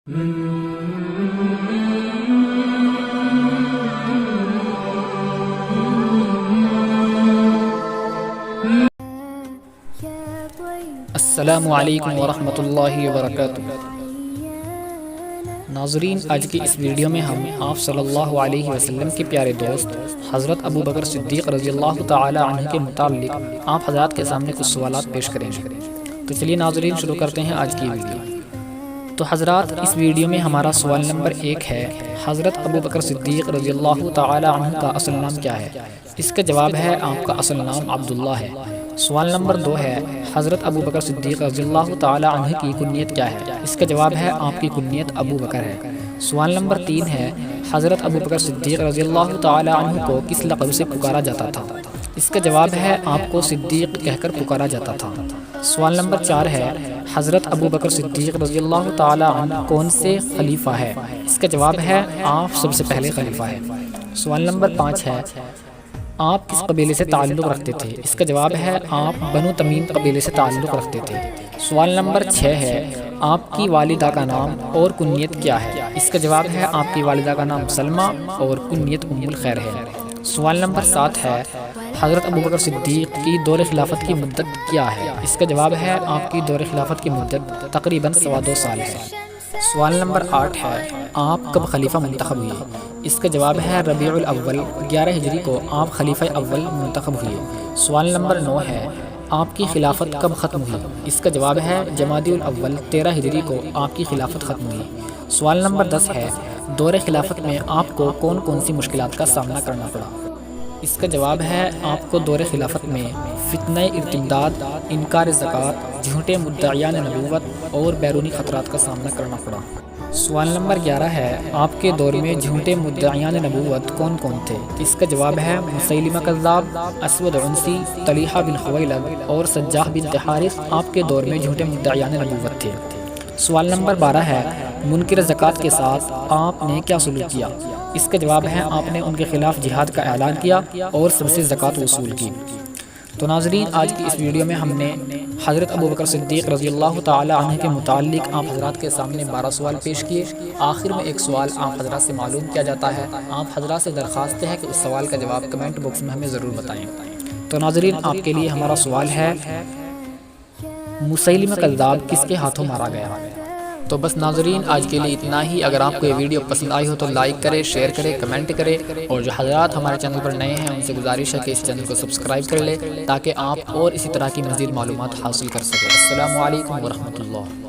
السلام علیکم ورحمۃ اللہ وبرکاتہ۔ ناظرین، آج کی اس ویڈیو میں ہم آپ صلی اللہ علیہ وسلم کے پیارے دوست حضرت ابو بکر صدیق رضی اللہ تعالی عنہ کے متعلق آپ حضرات کے سامنے کچھ سوالات پیش کریں گے۔ تو چلیے ناظرین، شروع کرتے ہیں آج کی ویڈیو۔ تو حضرات، اس ویڈیو میں ہمارا سوال نمبر 1 ہے، حضرت ابو بکر صدیق رضی اللہ تعالی عنہ کا اصل نام کیا ہے؟ اس کا جواب ہے آپ کا اصل نام عبداللہ ہے۔ سوال نمبر 2 ہے، حضرت ابو بکر صدیق رضی اللہ تعالی عنہ کی کنیت کیا ہے؟ اس کا جواب ہے آپ کی کنیت ابو بکر ہے۔ سوال نمبر 3 ہے، حضرت ابو بکر صدیق رضی اللہ تعالی عنہ کو کس لقب سے پکارا جاتا تھا؟ اس کا جواب ہے آپ کو صدیق کہہ کر پکارا جاتا تھا۔ سوال نمبر 4 ہے، حضرت ابو بکر صدیق رضی اللہ تعالی عنہ کون سے خلیفہ ہے؟ اس کا جواب ہے آپ سب سے پہلے خلیفہ ہے۔ سوال نمبر 5 ہے، آپ کس قبیلے سے تعلق رکھتے تھے؟ اس کا جواب ہے آپ بنو تمیم قبیلے سے تعلق رکھتے تھے۔ سوال نمبر 6 ہے، آپ کی والدہ کا نام اور کنیت کیا ہے؟ اس کا جواب ہے آپ کی والدہ کا نام سلمہ اور کنیت ام الخیر ہے۔ سوال نمبر 7 ہے، حضرت ابو بکر صدیق کی دور خلافت کی مدت کیا ہے؟ اس کا جواب ہے آپ کی دور خلافت کی مدت تقریباً 2.25 سال ہے۔ سوال نمبر 8 ہے، آپ کب خلیفہ منتخب ہوئے؟ اس کا جواب ہے ربیع الاول 11 ہجری کو آپ خلیفہ اول منتخب ہوئے۔ سوال نمبر 9 ہے، آپ کی خلافت کب ختم ہوئی؟ اس کا جواب ہے جمادی الاول 13 ہجری کو آپ کی خلافت ختم ہوئی۔ سوال نمبر 10 ہے، دور خلافت میں آپ کو کون کون سی مشکلات کا سامنا کرنا پڑا؟ اس کا جواب ہے آپ کو دور خلافت میں فتنہ ارتداد، انکار زکوٰۃ، جھوٹے مدعیان نبوت اور بیرونی خطرات کا سامنا کرنا پڑا۔ سوال نمبر 11 ہے، آپ کے دور میں جھوٹے مدعیان نبوت کون کون تھے؟ اس کا جواب ہے مسیلمہ کذاب، اسود عنسی، طلیحہ بن خویلد اور سجاح بن حارث آپ کے دور میں جھوٹے مدعیان نبوت تھے۔ سوال نمبر 12 ہے، منکر زکوٰۃ کے ساتھ آپ نے کیا سلوک کیا؟ اس کا جواب ہے آپ نے ان کے خلاف جہاد کا اعلان کیا اور سب سے زکوٰۃ وصول کی۔ تو ناظرین، آج کی اس ویڈیو میں ہم نے حضرت ابو بکر صدیق رضی اللہ تعالی عنہ کے متعلق آپ حضرات کے سامنے 12 سوال پیش کیے۔ آخر میں ایک سوال آپ حضرات سے معلوم کیا جاتا ہے۔ آپ حضرات سے درخواست ہے کہ اس سوال کا جواب کمنٹ باکس میں ہمیں ضرور بتائیں۔ تو ناظرین، آپ کے لیے ہمارا سوال ہے، مسیلمہ کذاب کس کے ہاتھوں مارا گیا؟ تو بس ناظرین، آج کے لیے اتنا ہی۔ اگر آپ کو یہ ویڈیو پسند آئی ہو تو لائک کرے، شیئر کرے، کمنٹ کرے، اور جو حضرات ہمارے چینل پر نئے ہیں ان سے گزارش ہے کہ اس چینل کو سبسکرائب کر لے تاکہ آپ اور اسی طرح کی مزید معلومات حاصل کر سکیں۔ السلام علیکم ورحمۃ اللہ۔